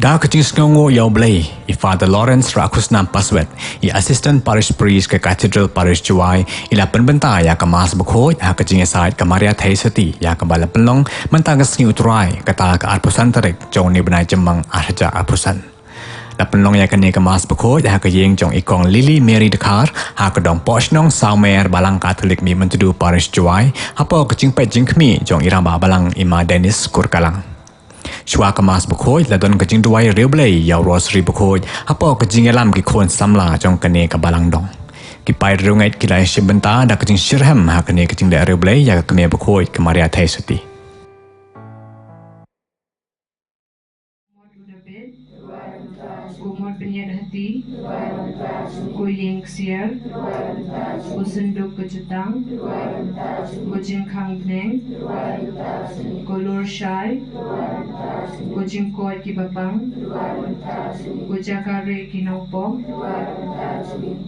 Da kecing sengongo yau belai, Father Lawrence Rakusnam Paswet, Assistant Parish Priest ke Cathedral Parish Juai, ila penbenta ya ke Mas Bekhoy, kecing aside ke Maria Thaisati, ya ke Bala Pelong, mentang kesengi uturai, kata ke Arpusan Terik, jauh ni benai jemang arja Arpusan. La Pelong ya ke ni ke Mas Bekhoy, ke yeng jong ikong Lily Mary Dekar, ke dong Poshnong Saumer Balang Katolik mi mentudu Parish Juai, apa kecing pet jing kemi, jong iramba Balang Ima Dennis Kurkalang. Shua ke Mas Bekhoy la don kecing duai riu belai yau rosary Bekhoy apa kecing elam ki khon samla jong kene ke Balang Dong ki pai riungait ki lai shibenta da kecing shirham kene kecing da riu belai ya ke kene Bekhoy ke Maria Thaisati. Kumot penyat hati, kuying siar, kusenduk kecutang, kucing kang peneng, kolor syai, kucing kuat ki bapang, kujakare ki naupong,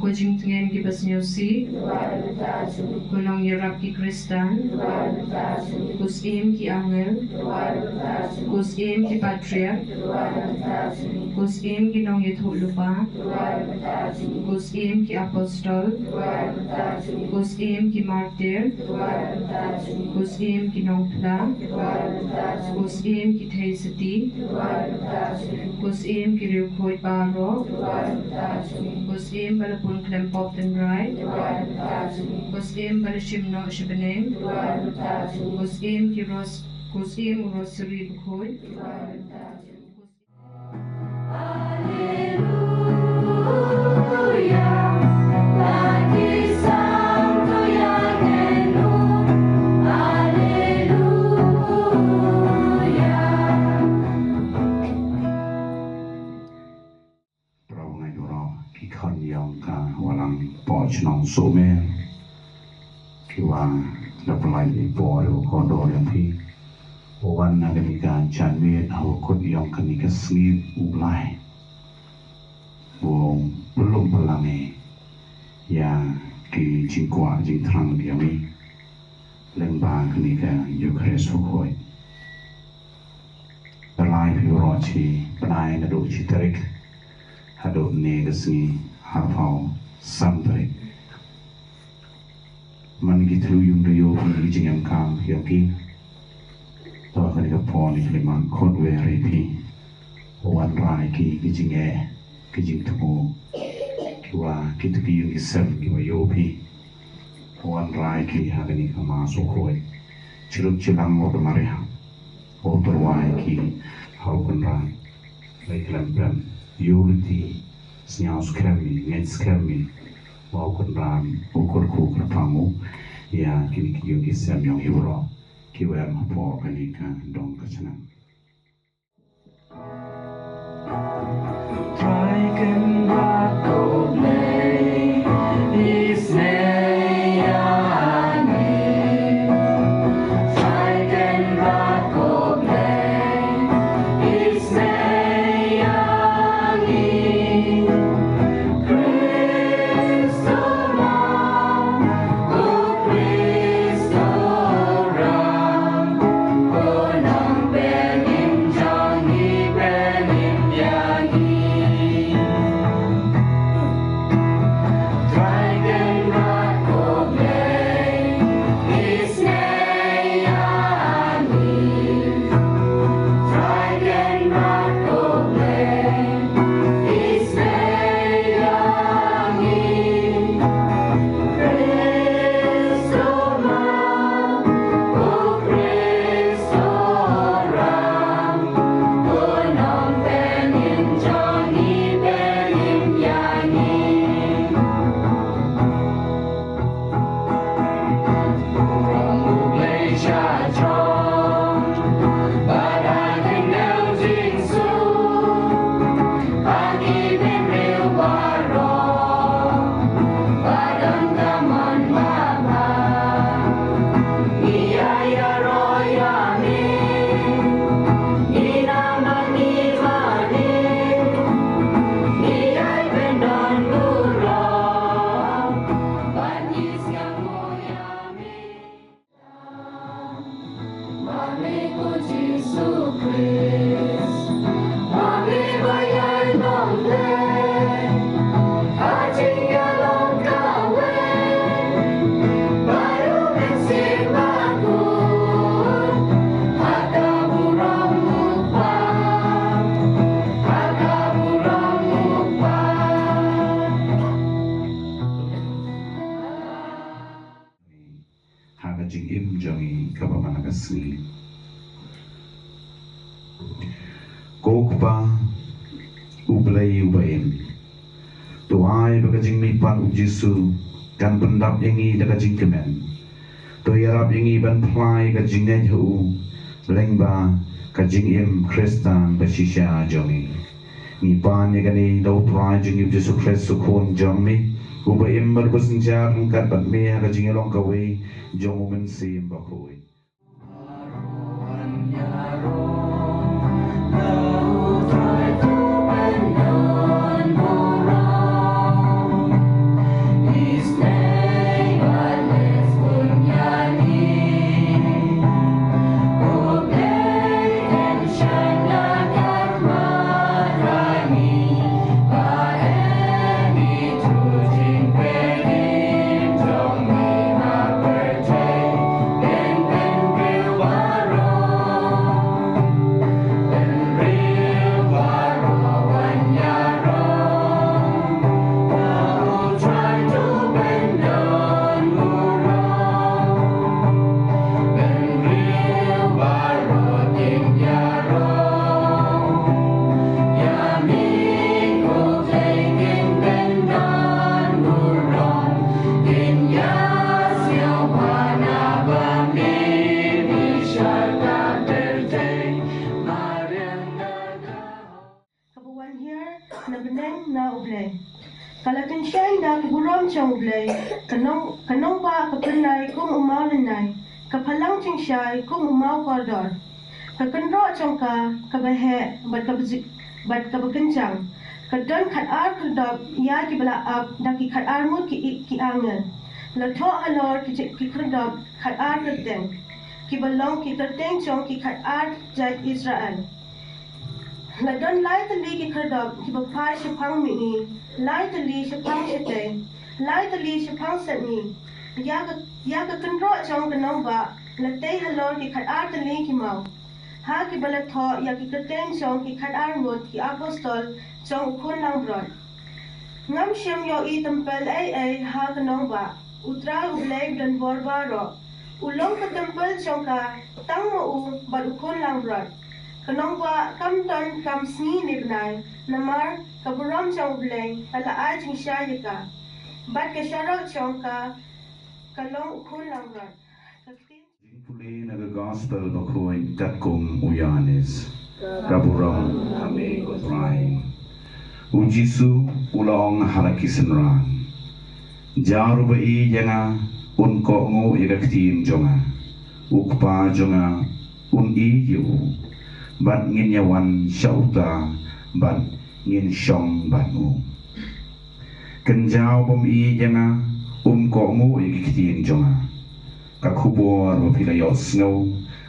kucing tengen ki basnyusi, kunong yerap ki kristan, kusim ki angel, kusim ki patriark, kusim ki nong yethuk lupa, kusim ki apostol, kusim ki martir, kusim ki nong pla, kusim ki Thaisati, kusim ki riukhoi paro, kusim balapun klempop dan rai, kusim balashimno shibeneng, kusim ki kusim rosary Bekhoy. Nong sume kiwa la pelai di bawah kondo yang pi wan na demi kan chanmit au kod yang kani kasni ulai bong belum pelangi ya ki jingkwa jingtrang diami lemba kani ka Eucharist Bekhoy pelai pi rochi pelai na do citarik hado ne kasni harfau sampai man gitu yung doyo pun gijing kam yang pi to akan dikapon di liman kod WRP wan rai ki gijing gijing temu kiwa kitu ki yung isem kiwa yopi wan rai ki hagani kama Bekhoy ciluk cilang mo kemaria o terwai ki haukan rai baik lempem unity senyau skremi net skremi mau kenram ukur ku kerpamu ya kini kiyo kisam yang hibro kiwer mapo kanika dong kacanang try can rock go play is jangi kapamanakasni. Kokpa ublay ubaim. Tuai bagajing mipan ujisu kan pendap yangi dagajing kemen. To yarap yangi ban plai kajing nejhu lengba kajing im Kristan basisya jangi. Mipan yagani daw tuai jing Yesus Kristus kon jangi. Ubaim malbusinjar kat bat mea kajing elong kawai jong umensi mbakoi. Kalatin siya na guram siyang ublay, kanong ba kapilay kung umalinay, kapalang siyang siya kung umaw kordor. Kakanro siyang kabahe, bat kabaganjang, kadon katar kadop, iya kibalaab, daki katar mo ki angan. Lato halor ki kadop, katar kadeng, kibalong ki kadeng siyang ki katar jat Israel. Ladon lai tali ki kadop, kibapay siya pang mii, lai tali siya pang siyate, lai tali siya pang sani. Yaga kanro chong kanong ba, latay halor ki kadar tali ki mau. Ha ki balato, yaki kateng chong ki kadar ngot ki apostol, chong ukun lang brod. Ngam siyam yo itampel ay ha kanong ba, utra ublay dan borbaro. Ulong katampel chong ka, tang mo bad ukun lang brod. Kanong ba kamton kam sni nibnay, namar kaburam chong ublay, talaay ching siya ka. Bat ka syaraw chong ka, kalong ukun lang brod. Puli naga gospel bakoy katkum uyanis kaburang hame utray ujisu ulong harakisenran jaru bai janga unko ngo igaktin jonga ukpa jonga un iyu bat ngin yawan syauta bat ngin syong batmu kenjau pom i janga ko ngo igaktin jonga kakubor wapilayo snow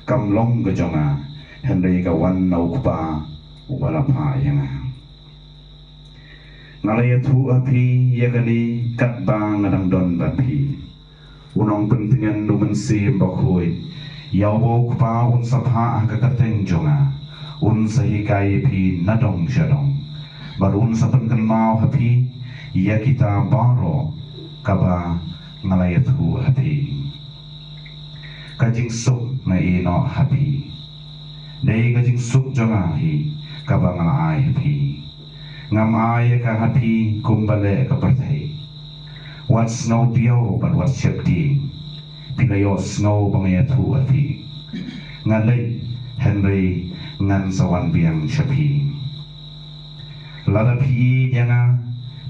kamlong gajonga henry kawan naukpa ubalapa yanga ngalayatu api yakani katbang nadang don bapi unong pentingan numensi mbakhoy yawo kpa un sapha kakateng jonga un sahikai pi nadong jadong barun sapen kenmau hapi yakita baro kaba ngalayatu api kajing suk na ino happy. Day kajing suk jonga hi kabang ay happy. Ngam ay ka happy kumbale ka pertay. What's no dio but what's shakti. Pinayos no bangayatu happy. Ngalay Henry ngan sawan biang shapi. Lada pi yana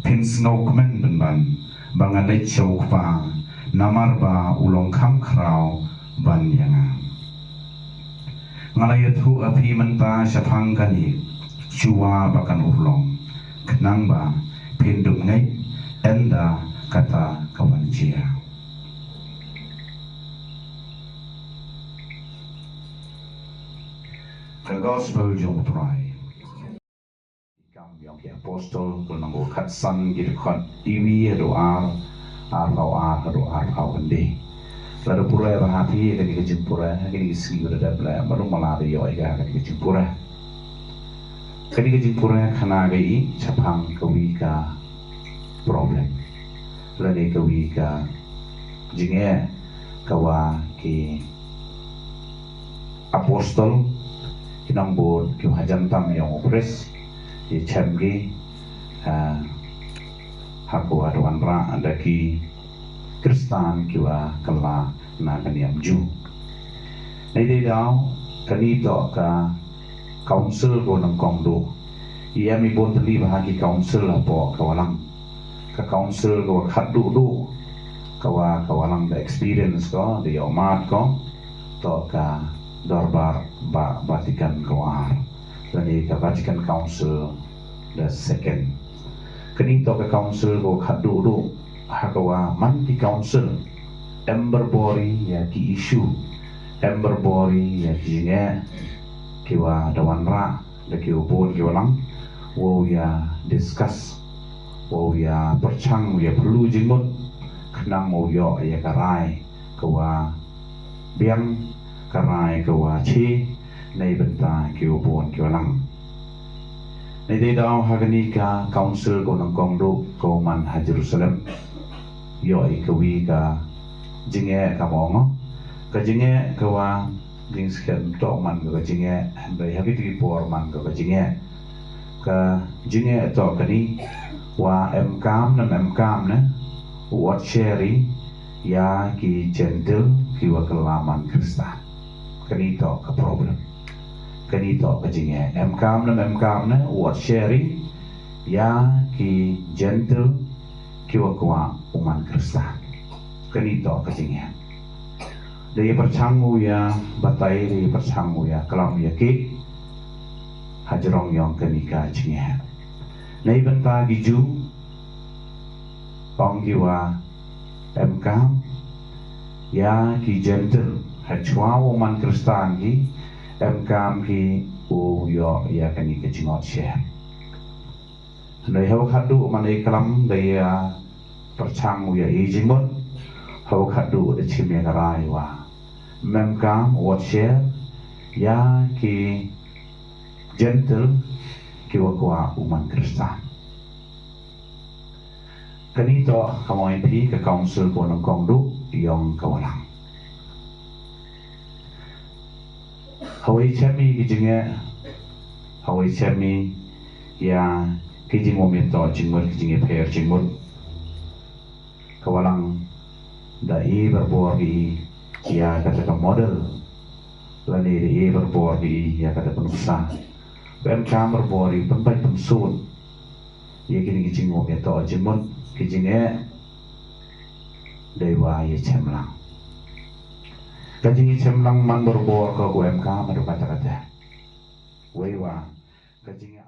pins no kumen benban bangalay chok pa namar ba ulong kam kraw ban yanga ngalayatu api menta syapang kani chua bakan urlong kenang ba pindum ngai enda kata kawan jia the gospel jong try kam yang apostol kunang kat san gitu kan iwi doa arau ande lalu pura bahati kini kecil pura kini segi berada belah baru malari yo ega kini kecil pura khana gai chapang kawi ka problem lalu kawi ka jinge kawa ki apostol kinang bod ki hajantam yang opres di chamgi haku aduan ra ada ki Kristan kiwa kala na kaniam ju nay day daw kanito ka council ko ng kongdo iya mi bon tali bahagi council po kawalang ka council ko khaddu du kawalang da experience ko di omat ko to ka dorbar Vatican ko Jadi ka Vatican Council the second kanito ka council ko khaddu du hakawa man ki council ember bori ya ki issue ember bori ya ki nge kiwa dawan ra da ki ubon ki walang wo ya discuss wo ya perchang ya perlu jingmut kenang mo yo ya karai kawa biang karai kawa chi nay benta ki ubon ki walang nay day daw hagani ka council ko ng kongdo ko man ha Jerusalem yo ikawi ka jinge ka mongo ka jinge kawa jing sken to man ka jinge bai hagiti por man ka jinge to kani wa emkam na wat sheri ya ki gentle ki wa kelaman Kristen kani to ka problem kani to ka jinge emkam na wat sheri ya ki gentle ki wa kwa uman Kristen kani to ka jinge dari percangmu ya batai dari percangmu ya kelam ya ki hajrong yang kenika jinge nay benta giju Panggiwa emkam ya ki gentle hachwa uman Kristen ki emkam ki u yo ya kani ke jingot she nay hau khadu man ai kalam daya perchang ya ijimot hau khadu de chimya garai wa memkam wat she ya ki gentle ki wa uman Kristen kanito kamoy pi ka council ko ng kongdo yung kawalang hawai chami kijinge hawai chami ya kijing momento jingmur kijinge per jingmur kawalang dai berborgi ya kata ka model lani dai berborgi ya kata penusa ben kamar bori penpai pensun ya kini kijing momento jingmur kijinge dewa ye chemlang kajingi chemlang man berbor ke UMK madu kata-kata wewa kajingi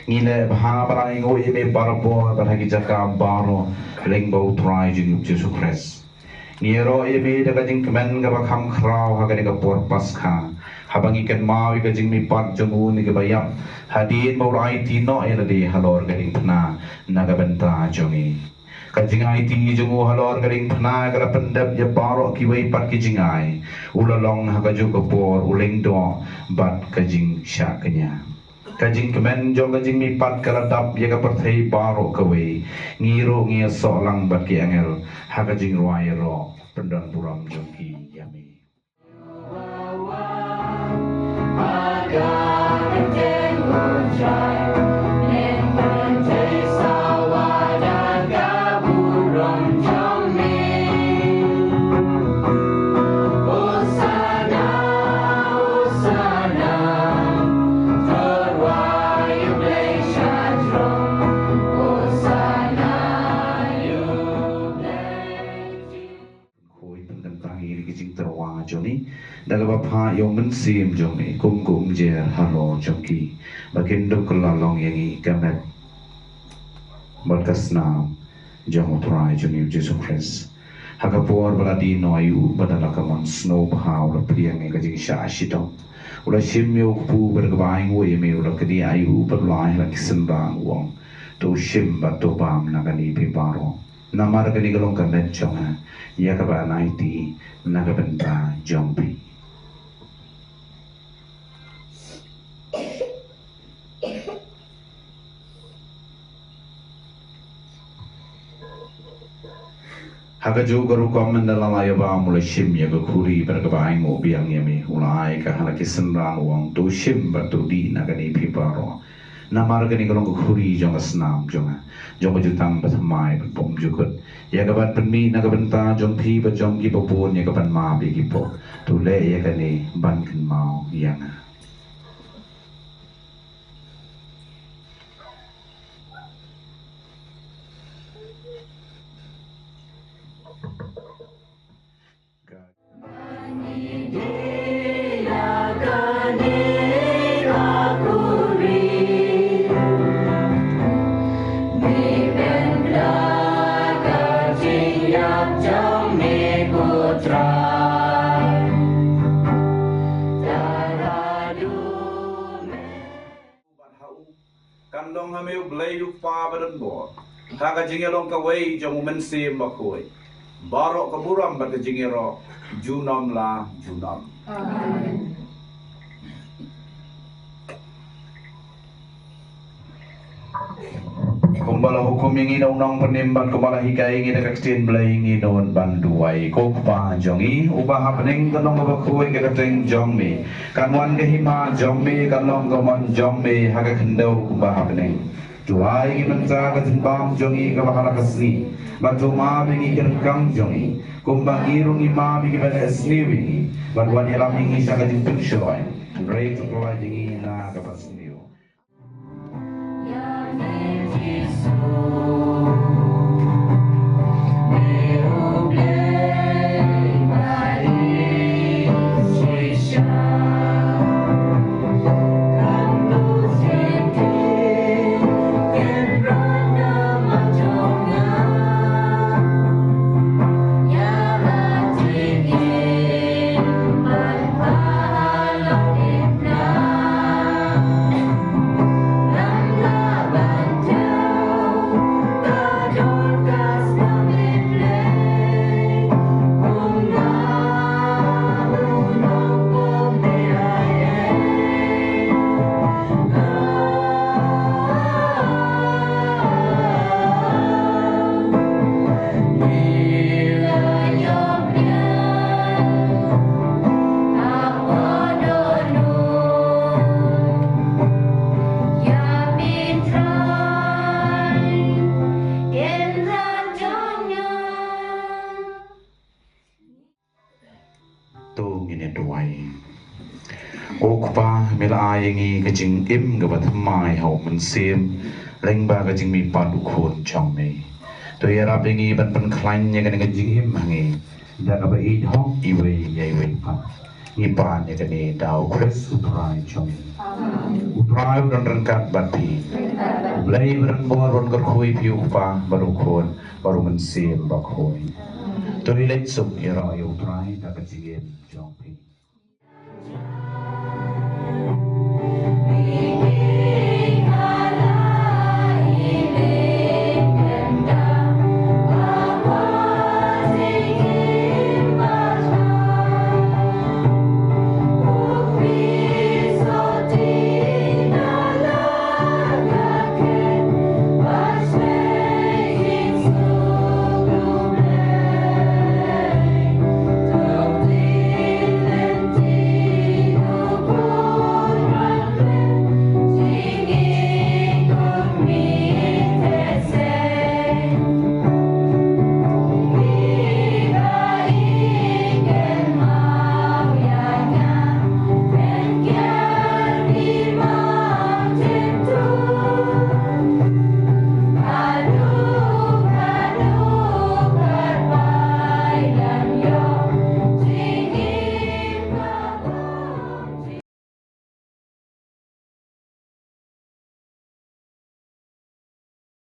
ngile bha balai ngoi me barbo barhagi jaka baro lengbo try jing Jesu Christ Ngiro imi da kajing kemen ka bakam kraw ha ka ka por pas kha habang ikan mau ka jing mi pat jongu ni ka bayam hadin mau rai tino ena di halor ka ding pna na ka benta jongi kajing ai ti jongu halor ka ding pna ka pendap ya baro ki wei pat ki jing ai ulalong ha ka jo ka por uleng do bat kajing sya kenya kajing kemen jong kajing mi pat kaladap ya ka perthei baro ka wei ngiro ngia so lang bat ki angel ha kajing ruai ro pendon puram jong ki yami daga bapa yong mensim jong ni kum kum je halo jong ki bakin do kelalong yangi kamet berkas nam jong prai jong ni Jesus Christ hakapor baladi no ayu badala kamon snow bhaw la priang ngai kajing sha shito ula shimyo pu bergabai ngoi me ula kadi ayu badlai la kisembang wong to shim ba to bam nagani pi baro namar kani galong kamet jong ha ya ka ba naiti nagabenta jong pi Haka juga rukom mendalam ayah mulai shim ya ke kuri berkebaing mo biang yami ulai ka halaki senrang uang tu shim batu di nagani piparo namar gani kalong ke kuri jong senam jong jutang batamai pom jukut ya kabat penmi nagabenta jong pi ba jong ki popon ya kaban ma bi ki po tu le ya kani ban kan mau yang kandong hamil blay yuk pa badan bo haka jingelong kawai jong mensim bakoi barok keburam bak jingero junam la junam amen kumbala hukum yang ina unang penimban kumbala hikai ingin kaksin blay ingin banduai kokpa jongi ubah happening kanong babakui kakateng jongmi kanwan kahima jongmi kanong gaman jongmi haka kendau kubah happening juai ingin menca katimbang jongi kabahala kasni batu ma bingi kerkang jongi kumbang irung imam ingin pada esni wingi bantuan yalam ingin saka jimpun shoy rei tukla jingi na kapasni mila ayangi kajing im gabat mai hau mensim leng ba kajing mi padu khon chong me to yara bengi ban pan klain nya kan kajing im hangi da ka ba i hok i we yai we pa ni pa nya kan ni dau kres utrai chong utrai don ran kat bati lei ran bor ron kar khoi piu pa baru khon baru mensim ba khoi Tuloy sum iro yung try na kajingin jong ping.